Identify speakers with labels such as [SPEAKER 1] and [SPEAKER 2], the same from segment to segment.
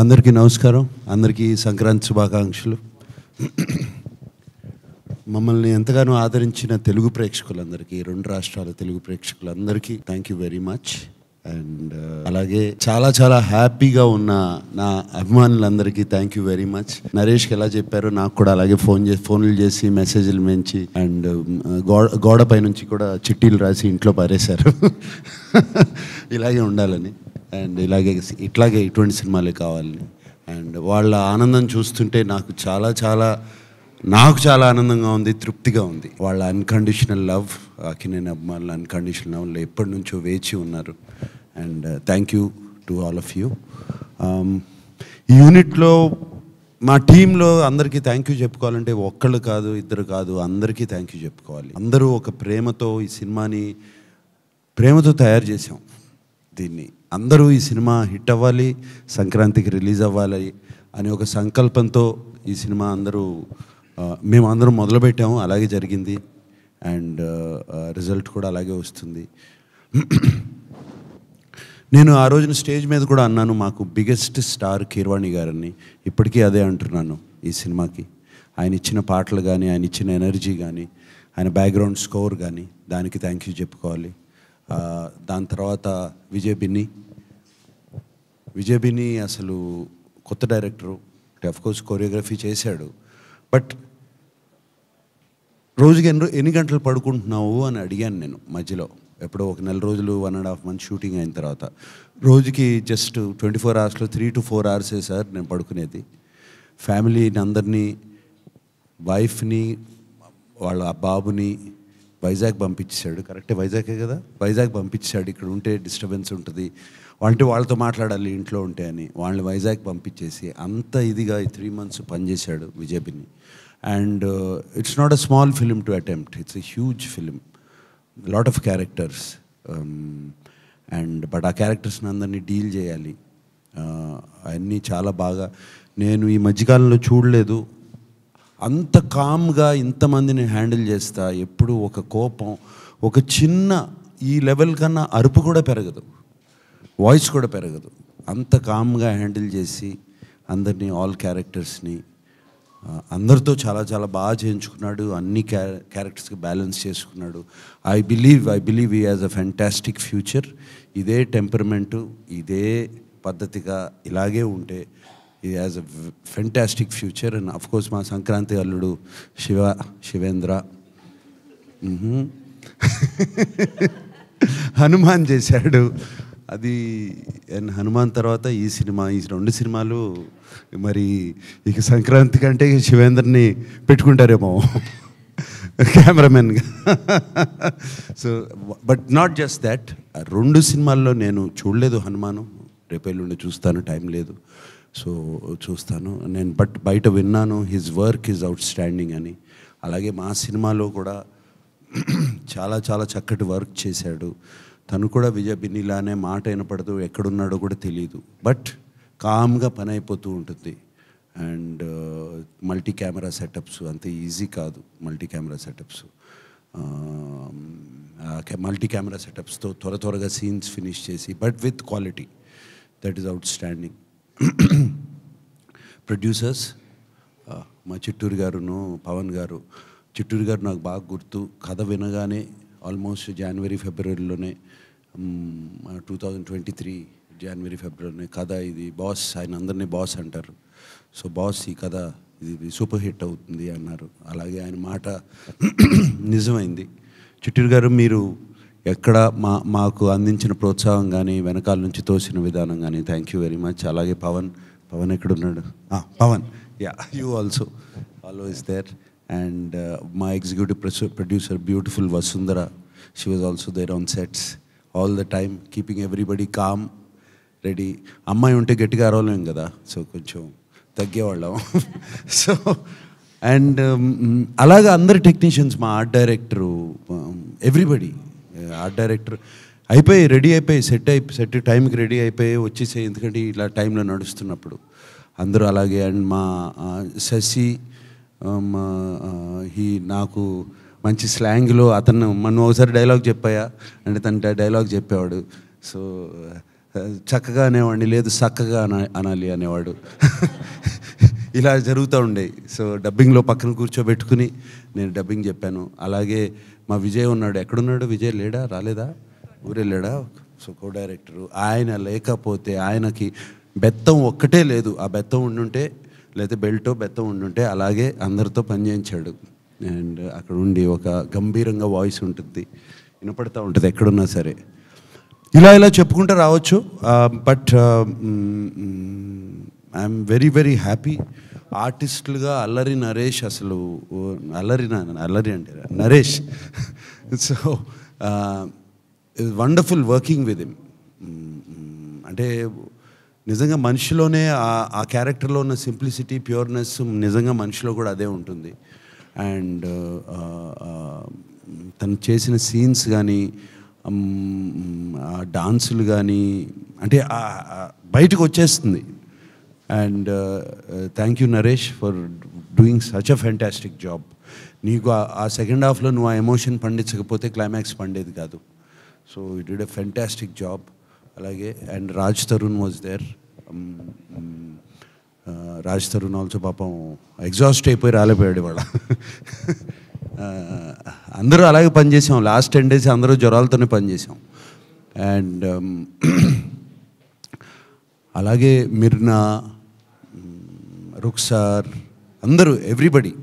[SPEAKER 1] అందరికీ నమస్కారం. అందరికీ సంక్రాంతి శుభాకాంక్షలు. మమ్మల్ని ఎంతగానో ఆదరించిన తెలుగు ప్రేక్షకులందరికీ, రెండు రాష్ట్రాల తెలుగు ప్రేక్షకులందరికీ thank you very much. And అలాగే చాలా చాలా హ్యాపీగా ఉన్న నా అభిమానులందరికీ థ్యాంక్ యూ వెరీ మచ్. నరేష్కి ఎలా చెప్పారో నాకు కూడా అలాగే ఫోన్లు చేసి మెసేజ్లు మెంచి అండ్ గోడపై నుంచి కూడా చిట్టీలు రాసి ఇంట్లో పారేశారు ఇలాగే ఉండాలని అండ్ ఇట్లాగే ఇటువంటి సినిమాలే కావాలని. అండ్ వాళ్ళ ఆనందం చూస్తుంటే నాకు చాలా ఆనందంగా ఉంది, తృప్తిగా ఉంది. వాళ్ళ అన్కండిషనల్ లవ్, అక్కినేని అభిమానుల అన్కండిషనల్ లవ్లో ఎప్పటి నుంచో వేచి ఉన్నారు. And thank you to all of you. ఈ యూనిట్లో మా టీంలో అందరికీ థ్యాంక్ యూ చెప్పుకోవాలంటే ఒక్కళ్ళు కాదు, ఇద్దరు కాదు, అందరికీ థ్యాంక్ యూ చెప్పుకోవాలి. అందరూ ఒక ప్రేమతో ఈ సినిమాని తయారు చేసాం. దీన్ని అందరూ ఈ సినిమా హిట్ అవ్వాలి, సంక్రాంతికి రిలీజ్ అవ్వాలి అనే ఒక సంకల్పంతో ఈ సినిమా మేమందరం మొదలుపెట్టాము. అలాగే జరిగింది అండ్ రిజల్ట్ కూడా అలాగే వస్తుంది. నేను ఆ రోజున స్టేజ్ మీద కూడా అన్నాను, మాకు బిగ్గెస్ట్ స్టార్ కీరవాణి గారని. ఇప్పటికీ అదే అంటున్నాను. ఈ సినిమాకి ఆయన ఇచ్చిన పాటలు కానీ, ఆయన ఇచ్చిన ఎనర్జీ కానీ, ఆయన బ్యాక్గ్రౌండ్ స్కోర్ కానీ, దానికి థ్యాంక్ యూ చెప్పుకోవాలి. దాని తర్వాత విజయ్ బిన్ని అసలు కొత్త డైరెక్టరు, అఫ్కోర్స్ కొరియోగ్రఫీ చేశాడు. బట్ రోజుకి ఎన్ని గంటలు పడుకుంటున్నావు అని అడిగాను నేను మధ్యలో. ఎప్పుడో ఒక నెల రోజులు 1.5 months షూటింగ్ అయిన తర్వాత రోజుకి just 24 hours 3 to 4 hours sir నేను పడుకునేది. ఫ్యామిలీని అందరినీ, వైఫ్ని, వాళ్ళ బాబుని వైజాగ్ పంపించాడు. కరెక్టే, వైజాగే కదా, వైజాగ్ పంపించాడు. ఇక్కడ ఉంటే డిస్టర్బెన్స్ ఉంటుంది, వాళ్ళతో మాట్లాడాలి ఇంట్లో ఉంటే అని వాళ్ళని వైజాగ్ పంపించేసి అంత ఇదిగా ఈ 3 months పనిచేశాడు Vijay Binny. And it's not a small film to attempt, it's a huge film, lot of characters. But ఆ క్యారెక్టర్స్ని అందరినీ డీల్ చేయాలి. అవన్నీ చాలా బాగా, నేను ఈ మధ్యకాలంలో చూడలేదు అంత కామ్గా ఇంతమందిని హ్యాండిల్ చేస్తా. ఎప్పుడు ఒక కోపం, ఒక చిన్న ఈ లెవెల్ కన్నా అరుపు కూడా పెరగదు, వాయిస్ కూడా పెరగదు. అంత కామ్గా హ్యాండిల్ చేసి అందరినీ, ఆల్ క్యారెక్టర్స్ని అందరితో చాలా బాగా చేయించుకున్నాడు. అన్ని క్యారెక్టర్స్కి బ్యాలెన్స్ చేసుకున్నాడు. I believe he has a fantastic future. ఇదే టెంపర్మెంటు, ఇదే పద్ధతిగా ఇలాగే ఉంటే he has a fantastic future. And of course మా సంక్రాంతి అల్లుడు శివేంద్ర హనుమాన్ చేశాడు. అది హనుమాన్ తర్వాత ఈ సినిమా, ఈ 2 సినిమాలు మరి ఇక సంక్రాంతి కంటే శివేంద్రని పెట్టుకుంటారేమో కెమెరామెన్గా. So but not just that, 2 సినిమాల్లో నేను చూడలేదు హనుమాను. రేపెల్లుండి చూస్తాను, టైం లేదు, సో చూస్తాను నేను. బట్ బయట విన్నాను his work is out standing అని. అలాగే మా సినిమాలో కూడా చాలా చక్కటి వర్క్ చేశాడు. తను కూడా విజయ్ బిన్నిలానే మాట వినపడదు, ఎక్కడున్నాడో కూడా తెలియదు, బట్ కామ్గా పని అయిపోతూ ఉంటుంది. అండ్ మల్టీ కెమెరా సెటప్స్ అంత ఈజీ కాదు. మల్టీ కెమెరా సెటప్స్తో త్వరగా సీన్స్ ఫినిష్ చేసి, but with quality, that is out standing. Producers మా చిట్టూరు గారును పవన్ గారు. చిట్టూరు గారు నాకు బాగా గుర్తు, కథ వినగానే ఆల్మోస్ట్ January Februaryలోనే 2023 January Februaryలోనే కథ ఇది బాస్, ఆయన అందరినీ బాస్ అంటారు. సో బాస్ ఈ కథ ఇది సూపర్ హిట్ అవుతుంది అన్నారు. అలాగే ఆయన మాట నిజమైంది. చిట్టూరు గారు మీరు ఎక్కడ మాకు అందించిన ప్రోత్సాహం కానీ, వెనకాల నుంచి తోసిన విధానం కానీ థ్యాంక్ యూ వెరీ మచ్. అలాగే పవన్ ఎక్కడున్నాడు? Pavan, you also always there. And మా executive producer beautiful Vasundhara, she was also there on sets all the time, keeping everybody calm, ready. అమ్మాయి ఉంటే గట్టిగా అరవలేం కదా, సో కొంచెం తగ్గేవాళ్ళం. సో అండ్ అలాగా అందరు టెక్నీషియన్స్, మా art director, everybody, art director ready అయిపోయి సెట్ టైంకి రెడీ అయిపోయి వచ్చేసే, ఎందుకంటే ఇలా టైంలో నడుస్తున్నప్పుడు అందరూ అలాగే. అండ్ మా శశి నాకు మంచి స్లాంగ్లో అతను, మనం ఒకసారి డైలాగ్ చెప్పాయా అంటే తన డైలాగ్ చెప్పేవాడు. సో చక్కగా అనేవాడిని, లేదు చక్కగా అనాలి అనేవాడు. ఇలా జరుగుతూ ఉండేవి. సో డబ్బింగ్లో పక్కన కూర్చోబెట్టుకుని నేను డబ్బింగ్ చెప్పాను. అలాగే మా విజయ్ ఉన్నాడు. ఎక్కడున్నాడు విజయ్? లేడా? రాలేదా? ఊరెళ్ళాడా? సో కో డైరెక్టరు. ఆయన లేకపోతే, ఆయనకి బెత్తం ఒక్కటే లేదు. ఆ బెత్తం ఉండుంటే, లేకపోతే బెల్టో బెత్తం ఉండుంటే అలాగే అందరితో పనిచేయించాడు. అండ్ అక్కడ ఉండి ఒక గంభీరంగా వాయిస్ ఉంటుంది, వినపడతా ఉంటుంది ఎక్కడున్నా సరే. ఇలా చెప్పుకుంటూ రావచ్చు. But I'm very very happy. ఆర్టిస్టులుగా అల్లరి నరేష్, అసలు అల్లరి అంటే Naresh. So wonderful working with him. అంటే నిజంగా మనిషిలోనే ఆ క్యారెక్టర్లో ఉన్న సింప్లిసిటీ, ప్యూర్నెస్ నిజంగా మనిషిలో కూడా అదే ఉంటుంది. అండ్ తను చేసిన సీన్స్ కానీ, ఆ డాన్సులు కానీ, అంటే బయటకు వచ్చేస్తుంది. And thank you Naresh for doing such a fantastic job. నీకు ఆ సెకండ్ హాఫ్లో నువ్వు ఆ ఎమోషన్ పండించకపోతే క్లైమాక్స్ పండేది కాదు. So you did a fantastic job. అలాగే and Raj Tarun was there. Raj Tarun also పాపం ఎగ్జాస్ట్ అయిపోయి రాలేపోయాడు ఇవాళ. అందరూ అలాగే పనిచేసాం. లాస్ట్ 10 days అందరూ జ్వరాలతోనే పనిచేసాం. అండ్ అలాగే మిర్నా, రుక్సార్, అందరూ ఎవ్రీబడి.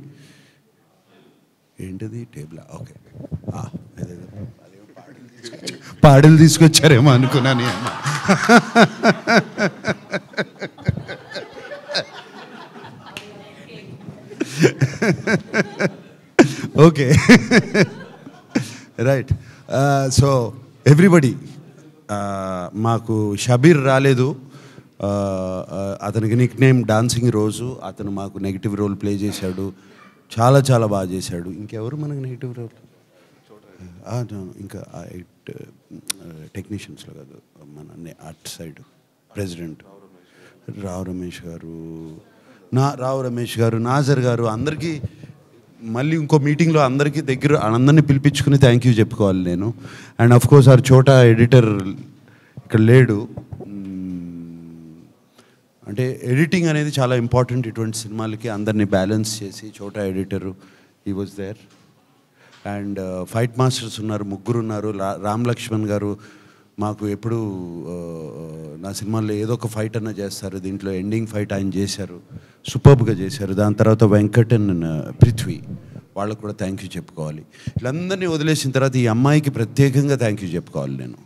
[SPEAKER 1] ఏంటిది టేబుల్? ఓకే, పాడలు తీసుకొచ్చారేమో అనుకున్నాను. Okay, right. సో ఎవ్రీబడి, మాకు షబీర్ రాలేదు. అతనికి నిక్ నేమ్ డాన్సింగ్ రోజు. అతను మాకు నెగిటివ్ రోల్ ప్లే చేశాడు. చాలా చాలా బాగా చేశాడు. ఇంకెవరు మనకు నెగిటివ్ రోల్? ఇంకా టెక్నీషియన్స్లో కాదు, మన at side president Rao Ramesh గారు, నాజర్ గారు, అందరికీ మళ్ళీ ఇంకో మీటింగ్లో అందరినీ పిలిపించుకుని థ్యాంక్ యూ చెప్పుకోవాలి నేను. అండ్ అఫ్ కోర్స్ ఆర్ చోటా ఎడిటర్ ఇక్కడ లేడు. అంటే ఎడిటింగ్ అనేది చాలా ఇంపార్టెంట్ ఇటువంటి సినిమాలకి. అందరినీ బ్యాలెన్స్ చేసి Chota editor he was there. And fight masters ఉన్నారు, 3 ఉన్నారు. రామ్ లక్ష్మణ్ గారు మాకు ఎప్పుడు నా సినిమాల్లో ఏదో ఒక ఫైట్ అన్న చేస్తారు. దీంట్లో ఎండింగ్ ఫైట్ ఆయన చేశారు, సూపర్బ్గా చేశారు. దాని తర్వాత వెంకట్ అండ్ పృథ్వీ, వాళ్ళకు కూడా థ్యాంక్ యూ చెప్పుకోవాలి. వీళ్ళందరినీ వదిలేసిన తర్వాత ఈ అమ్మాయికి ప్రత్యేకంగా థ్యాంక్ యూ చెప్పుకోవాలి నేను.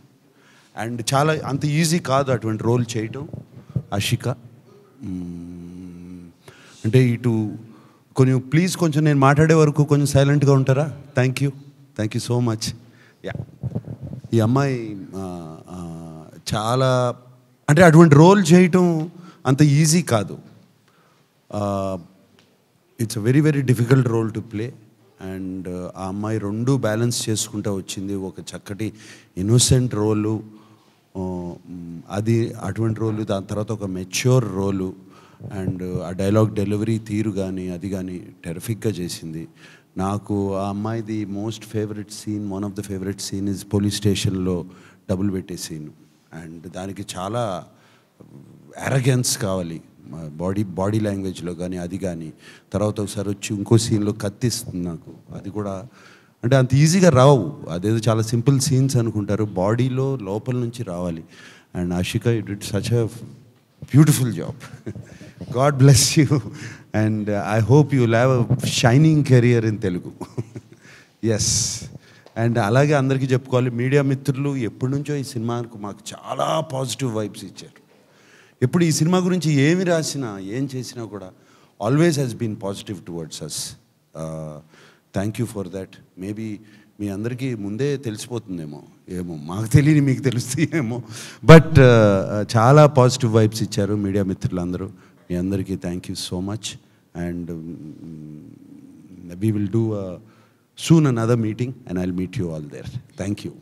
[SPEAKER 1] అండ్ చాలా అంత ఈజీ కాదు అటువంటి రోల్ చేయటం. ఆషిక, అంటే ఇటు కొంచెం నేను మాట్లాడే వరకు కొంచెం సైలెంట్గా ఉంటారా? Thank you so much. Yeah, ఈ అమ్మాయి చాలా, అంటే అటువంటి రోల్ చేయటం అంత ఈజీ కాదు. It's a very very difficult role to play. And ఆ అమ్మాయి 2 బ్యాలెన్స్ చేసుకుంటూ వచ్చింది. ఒక చక్కటి ఇన్నోసెంట్ రోలు, అది అటువంటి రోలు, దాని తర్వాత ఒక మెచ్యూర్ రోలు. అండ్ ఆ డైలాగ్ డెలివరీ తీరు కానీ అది కానీ టెరిఫిక్గా చేసింది. నాకు ఆ అమ్మాయిది most favourite scene, one of the favourite scene is police స్టేషన్లో డబుల్ పెట్టే సీన్. అండ్ దానికి చాలా అరగెన్స్ కావాలి బాడీ లాంగ్వేజ్లో కానీ అది కానీ. తర్వాత ఒకసారి వచ్చి ఇంకో సీన్లో కత్తిస్తుంది నాకు. అది కూడా అంటే అంత ఈజీగా రావు, అదేదో చాలా సింపుల్ సీన్స్ అనుకుంటారు, బాడీలో లోపల నుంచి రావాలి. And Ashika, you did such a beautiful job. God bless you. And I hope you will have a shining career in Telugu. Yes. And అలాగే అందరికీ చెప్పుకోవాలి, మీడియా మిత్రులు ఎప్పటి నుంచో ఈ సినిమాకు మాకు చాలా పాజిటివ్ వైబ్స్ ఇచ్చారు. ఎప్పుడు ఈ సినిమా గురించి ఏమి రాసినా ఏం చేసినా కూడా always has been positive towards us. Thank you for that. Maybe మీ అందరికీ ముందే తెలిసిపోతుందేమో, ఏమో మాకు తెలియని మీకు తెలుస్తాయేమో. బట్ చాలా పాజిటివ్ వైబ్స్ ఇచ్చారు మీడియా మిత్రులందరూ. మీ అందరికీ thank you so much. And we will do soon another meeting and I'll meet you all there. Thank you.